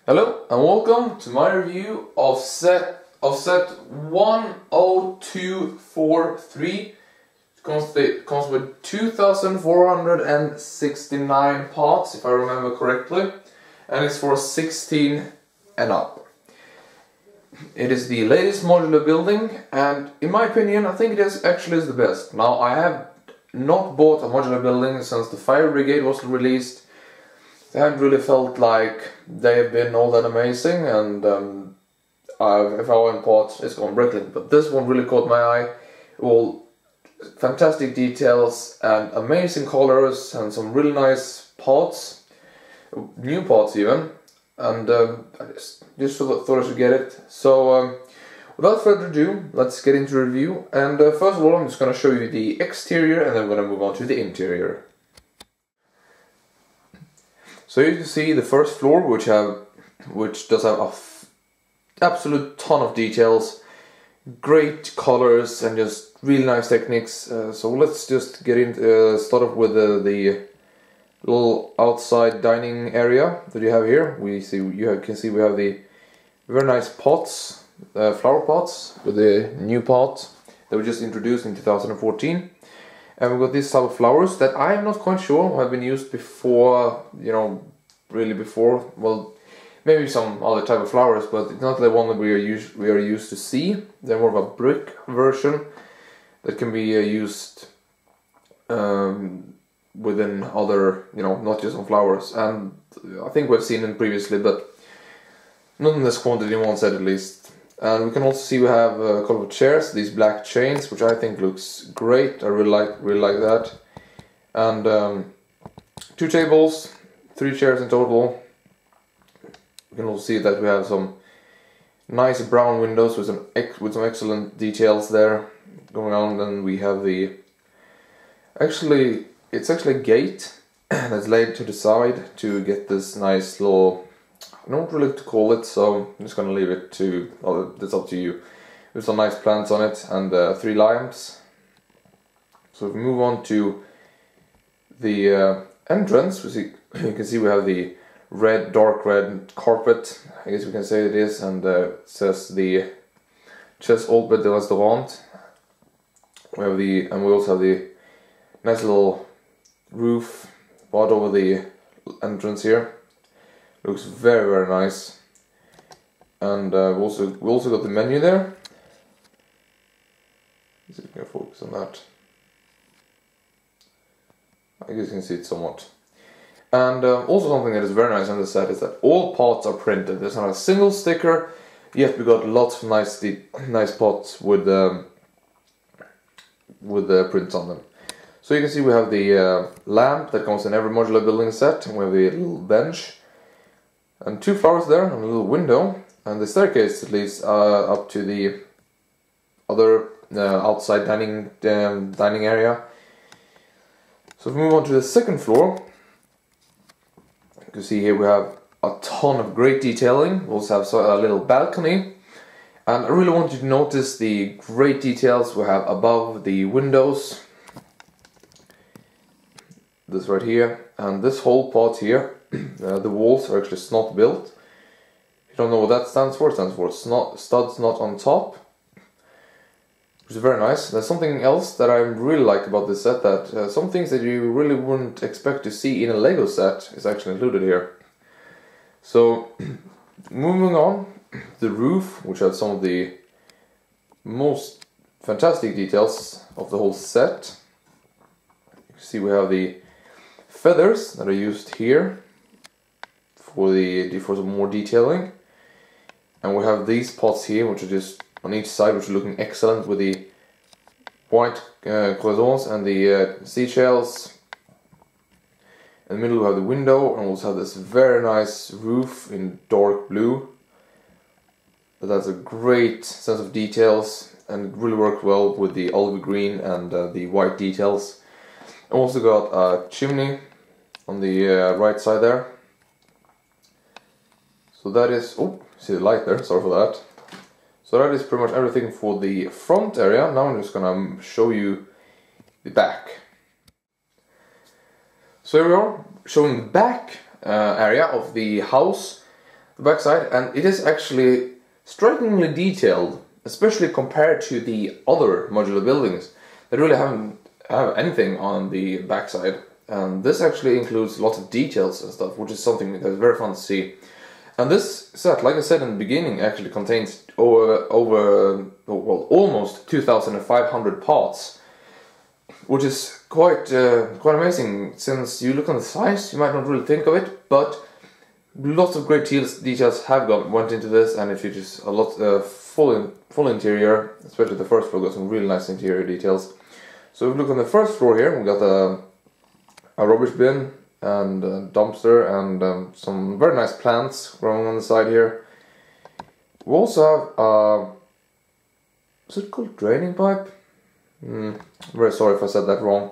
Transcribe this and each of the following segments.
Hello and welcome to my review of set 10243. It comes with 2,469 parts, if I remember correctly, and it's for 16 and up. It is the latest modular building, and in my opinion, I think it is the best. Now, I have not bought a modular building since the Fire Brigade was released. They haven't really felt like they have been all that amazing, and if I want parts, it's gone Bricklink. But this one really caught my eye. All fantastic details and amazing colors and some really nice parts, new parts even. And I just thought I should get it. So without further ado, let's get into the review. And first of all, I'm just going to show you the exterior, and then we're going to move on to the interior. So you can see the first floor, which does have a absolute ton of details, great colors, and just really nice techniques. So let's just get into start off with the little outside dining area that you have here. You can see we have the very nice pots, flower pots, with the new pot that we just introduced in 2014. And we've got this type of flowers that I'm not quite sure have been used before, really before. Well, maybe some other type of flowers, but it's not the one that we are used to see. They're more of a brick version that can be used within other, not just on flowers. And I think we've seen them previously, but not in this quantity in one set at least. And we can also see we have a couple of chairs, these black chains, which I think looks great. I really like that. And 2 tables, 3 chairs in total. You can also see that we have some nice brown windows with some excellent details there going on. And we have it's actually a gate that's laid to the side to get this nice little, I don't really know what to call it, so I'm just gonna leave it to, that's up to you. With some nice plants on it and 3 lamps. So if we move on to the entrance, you can see we have the dark red carpet, I guess we can say it is, and it says the Chess Old de Restaurant. And we also have the nice little roof right over the entrance here. Looks very, very nice. And we also got the menu there. Let's see if we can focus on that. I guess you can see it somewhat. And also something that is very nice on the set is that all parts are printed. There's not a single sticker, yet we got lots of nice pots with the prints on them. So you can see we have the lamp that comes in every modular building set, and we have the little bench, and 2 flowers there, and a little window, and the staircase that leads up to the other outside dining area. So if we move on to the second floor, you can see here we have a ton of great detailing. We also have a little balcony, and I really want you to notice the great details we have above the windows. This right here, and this whole part here, the walls are actually snot built. If you don't know what that stands for, it stands for studs not on top, which is very nice. There's something else that I really like about this set, that some things that you really wouldn't expect to see in a Lego set is actually included here. So moving on, the roof, which has some of the most fantastic details of the whole set. You can see we have the feathers that are used here for some more detailing, and we have these pots here, which are just on each side, which are looking excellent with the white croissants and the seashells. In the middle we have the window, and we also have this very nice roof in dark blue. But that's a great sense of details, and it really worked well with the olive green and the white details. I also got a chimney on the right side there. So that is, see the light there, sorry for that. So that is pretty much everything for the front area. Now I'm just gonna show you the back. So here we are, showing the back area of the house. the backside, and it is actually strikingly detailed, especially compared to the other modular buildings that really haven't have anything on the backside. And this actually includes lots of details and stuff, which is something that's very fun to see. And this set, like I said in the beginning, actually contains almost 2,500 parts, which is quite amazing. Since you look on the size, you might not really think of it, but lots of great details went into this, and it features a lot full interior, especially the first floor got some really nice interior details. So if we look on the first floor here, we got a rubbish bin and a dumpster and some very nice plants growing on the side here. We also have is it called draining pipe? Very sorry if I said that wrong.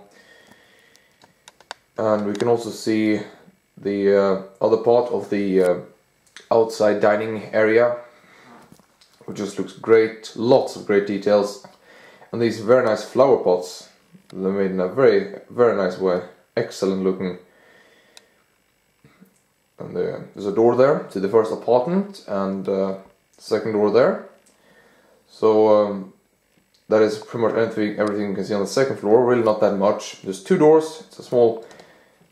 And we can also see the other part of the outside dining area, which just looks great. Lots of great details, and these very nice flower pots. They're made in a very, very nice way. Excellent looking. And there's a door there to the first apartment, and second door there. So that is pretty much everything you can see on the second floor. Really not that much. There's two doors. It's a small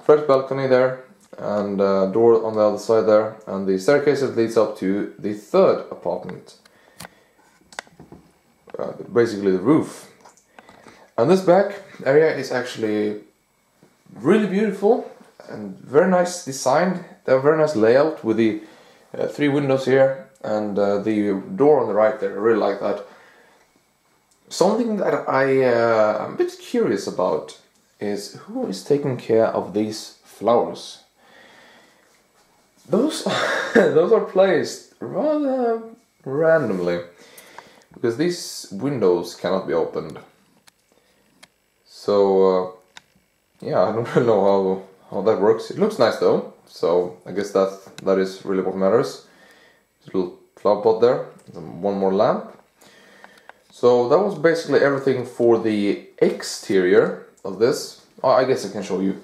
French balcony there, and a door on the other side there, and the staircase that leads up to the third apartment. Basically the roof. And this back area is actually really beautiful and very nice designed. They have a very nice layout with the 3 windows here and the door on the right there. I really like that. Something that I'm a bit curious about is who is taking care of these flowers. Those are placed rather randomly, because these windows cannot be opened. So yeah, I don't really know how that works. It looks nice though, so I guess that is really what matters. There's a little flower pot there, and one more lamp. So that was basically everything for the exterior of this. Oh, I guess I can show you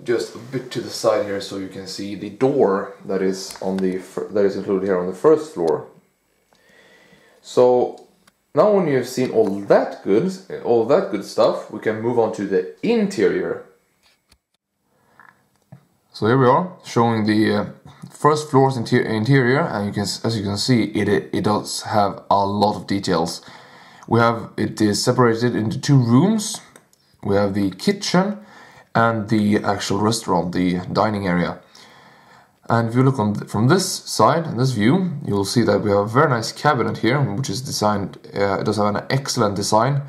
just a bit to the side here, so you can see the door that is included here on the first floor. So now when you've seen all that good stuff, we can move on to the interior. So here we are, showing the first floor's interior, and as you can see, it does have a lot of details. It is separated into 2 rooms. We have the kitchen and the actual restaurant, the dining area. And if you look from this side, in this view, you'll see that we have a very nice cabinet here, which is designed. It does have an excellent design,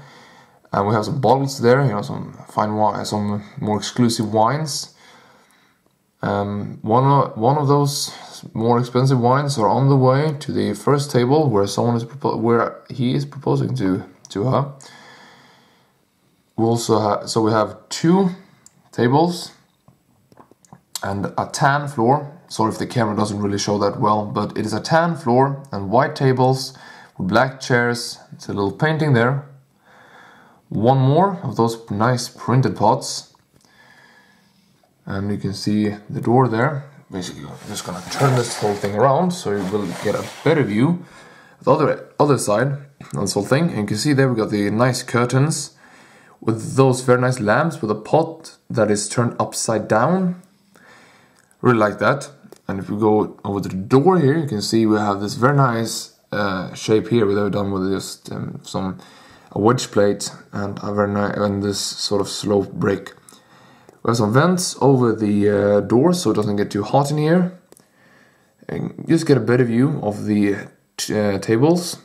and we have some bottles there. Some fine wine, some more exclusive wines. One of those more expensive wines are on the way to the first table, where he is proposing to her. We also we have 2 tables and a tan floor. Sorry if the camera doesn't really show that well, but it is a tan floor and white tables with black chairs. It's a little painting there. One more of those nice printed pots. And you can see the door there. Basically, I'm just gonna turn this whole thing around so you will get a better view of the other side of this whole thing. And you can see there we got the nice curtains with those very nice lamps with a pot that is turned upside down. Really like that. And if we go over to the door here, you can see we have this very nice shape here that we've done with just a wedge plate and a very nice and this sort of slope brick. We have some vents over the door so it doesn't get too hot in here. And just get a better view of the tables.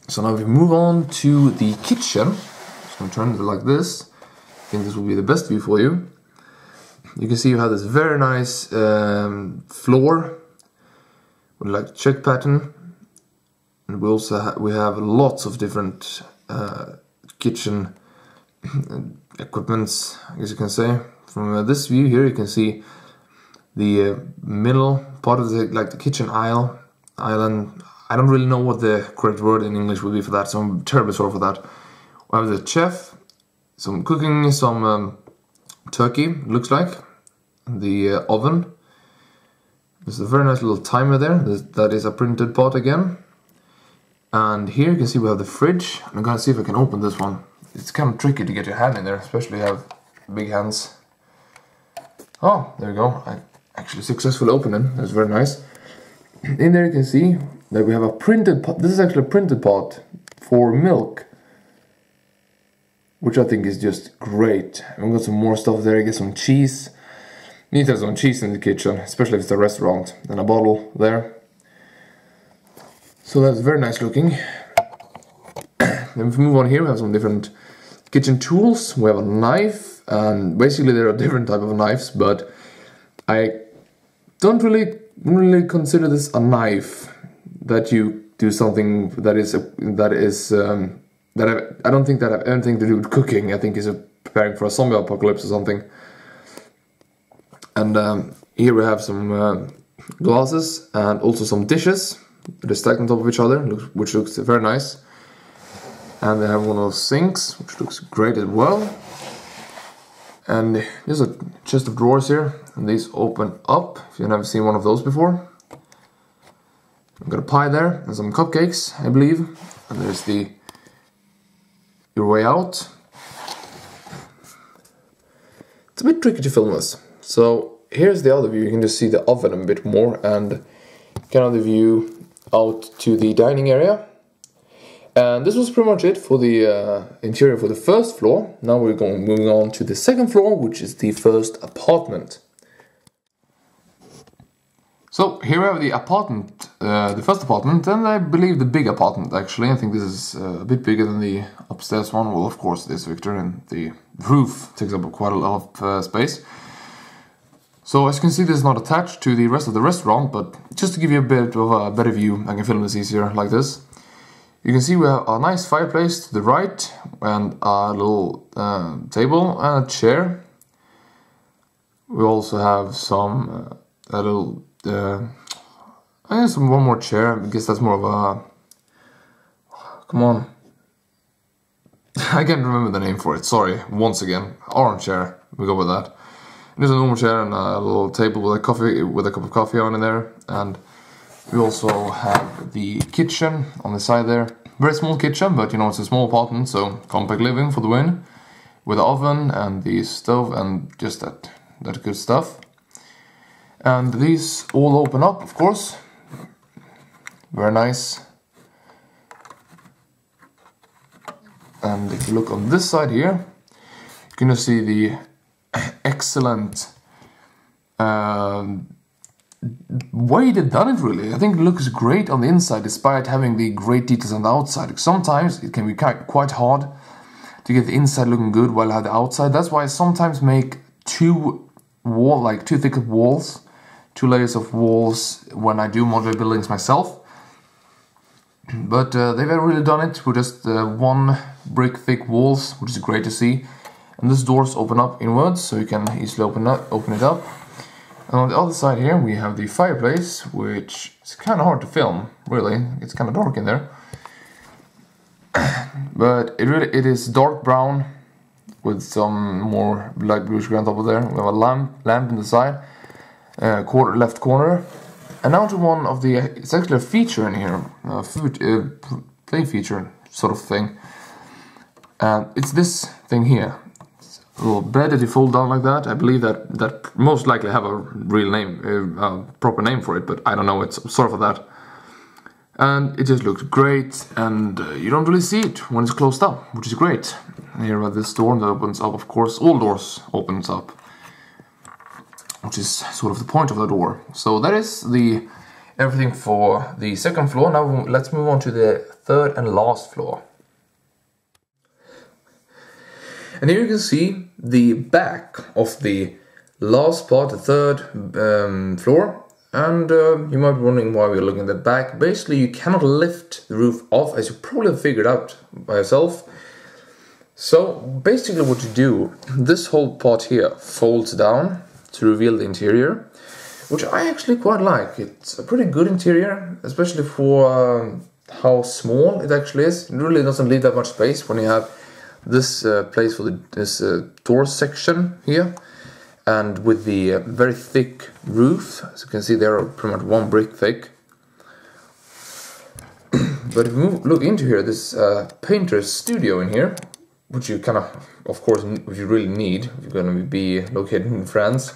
So now if we move on to the kitchen, so I'm turning it like this. I think this will be the best view for you. You can see you have this very nice floor with like check pattern, and we also have lots of different kitchen equipments, I guess you can say. From this view here, you can see the middle part of the kitchen island. I don't really know what the correct word in English would be for that, so I'm terribly sorry for that. We have the chef, some cooking, some turkey, looks like, the oven, There's a very nice little timer there. That is a printed pot again. And here you can see we have the fridge. I'm gonna see if I can open this one. It's kind of tricky to get your hand in there, especially if you have big hands. Oh, there we go. I actually successfully opened it. That's very nice. In there you can see that we have a printed pot. This is actually a printed pot for milk, which I think is just great. And we got some more stuff there. You get some cheese. You need to have some cheese in the kitchen, especially if it's a restaurant. And a bottle there. So that's very nice looking. Then if we move on here, we have some different kitchen tools. We have a knife, and basically there are different type of knives, but I don't really consider this a knife that you do something that I don't think that have anything to do with cooking. I think it's preparing for a zombie apocalypse or something. And here we have some glasses and also some dishes. They're stacked on top of each other, which looks very nice. And they have one of those sinks, which looks great as well. And there's a chest of drawers here, and these open up, if you've never seen one of those before. I've got a pie there, and some cupcakes, I believe. And there's your way out. It's a bit tricky to film this. So here's the other view. You can just see the oven a bit more, and kind of the view out to the dining area. And this was pretty much it for the interior for the first floor. Now we're moving on to the second floor, which is the first apartment. So here we have the apartment, the first apartment, and I believe the big apartment actually. I think this is a bit bigger than the upstairs one. Well, of course it is, Victor, and the roof takes up quite a lot of space. So as you can see, this is not attached to the rest of the restaurant, but just to give you a bit of a better view, I can film this easier like this. You can see we have a nice fireplace to the right, and a little table and a chair. We also have some a little I guess one more chair. I guess that's more of a, come on, I can't remember the name for it, sorry, once again. Armchair, we go with that. There's a normal chair and a little table with a cup of coffee on in there, and we also have the kitchen on the side there. Very small kitchen, but you know, it's a small apartment, so compact living for the win. With the oven and the stove and just that good stuff. And these all open up, of course. Very nice. And if you look on this side here, you can just see the excellent way they've done it, really. I think it looks great on the inside despite having the great details on the outside. Sometimes it can be quite hard to get the inside looking good while I have the outside. That's why I sometimes make two thick walls, 2 layers of walls when I do modular buildings myself. But they've really done it with just 1 brick thick walls, which is great to see. And these doors open up inwards, so you can easily open it up. And on the other side here we have the fireplace, which is kind of hard to film, really. It's kind of dark in there. But it is dark brown with some more light bluish gray on top of there. We have a lamp in the side, left corner. And now to one of the, it's actually a feature in here, play feature sort of thing. And it's this thing here. A little bed that you fold down like that. I believe that most likely have a real name, proper name for it, but I don't know, it's sort of that. And it just looks great, and you don't really see it when it's closed up, which is great. Here we have this door that opens up, of course, all doors opens up, which is sort of the point of the door. So that is everything for the second floor. Now let's move on to the third and last floor. And here you can see the back of the last part, the third floor. And you might be wondering why we're looking at the back. Basically, you cannot lift the roof off, as you probably have figured out by yourself. So basically what you do, this whole part here folds down to reveal the interior, which I actually quite like. It's a pretty good interior, especially for how small it actually is. It really doesn't leave that much space when you have this place for this door section here. and with the very thick roof. As you can see, they're pretty much 1 brick thick. But if you look into here, this painter's studio in here, which you kind of course, if you really need, if you're going to be located in France,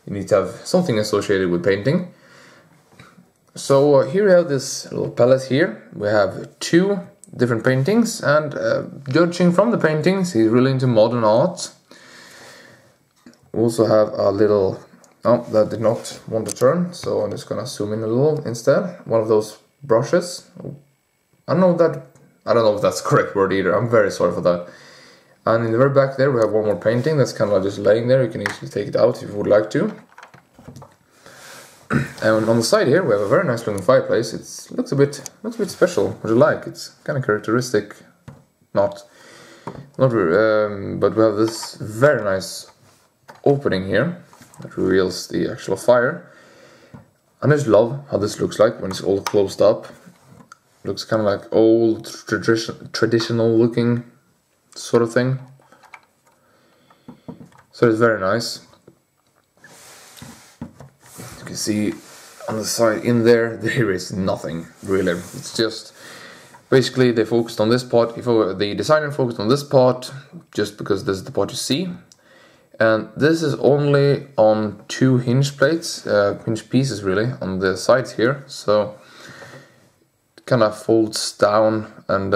you need to have something associated with painting. So here we have this little palette here. We have 2 different paintings, and judging from the paintings, he's really into modern art. We also have a little, oh, that did not want to turn, so I'm just gonna zoom in a little instead. One of those brushes. I don't know if that's the correct word either. I'm very sorry for that. And in the very back there we have 1 more painting that's kind of just laying there. You can easily take it out if you would like to. And on the side here we have a very nice looking fireplace. It looks a bit special, which I like. It's kind of characteristic, but we have this very nice opening here that reveals the actual fire. And I just love how this looks like when it's all closed up. Looks kind of like old traditional looking sort of thing. So it's very nice. You can see on the side in there is nothing really. It's just basically they focused on this part. The designer focused on this part just because this is the part you see. And this is only on 2 hinge plates, hinge pieces really, on the sides here. So it kind of folds down and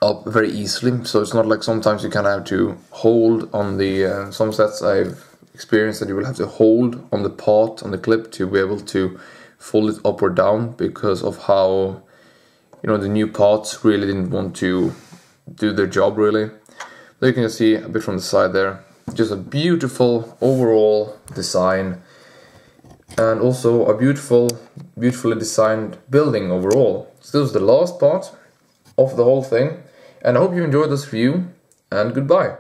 up very easily. So it's not like sometimes you kind of have to hold on the, some sets I've experienced that you will have to hold on the part, on the clip, to be able to fold it up or down, because of how, you know, the new parts really didn't want to do their job really. You can see a bit from the side there. Just a beautiful overall design, and also a beautifully designed building overall. So this is the last part of the whole thing, and I hope you enjoyed this review, and goodbye.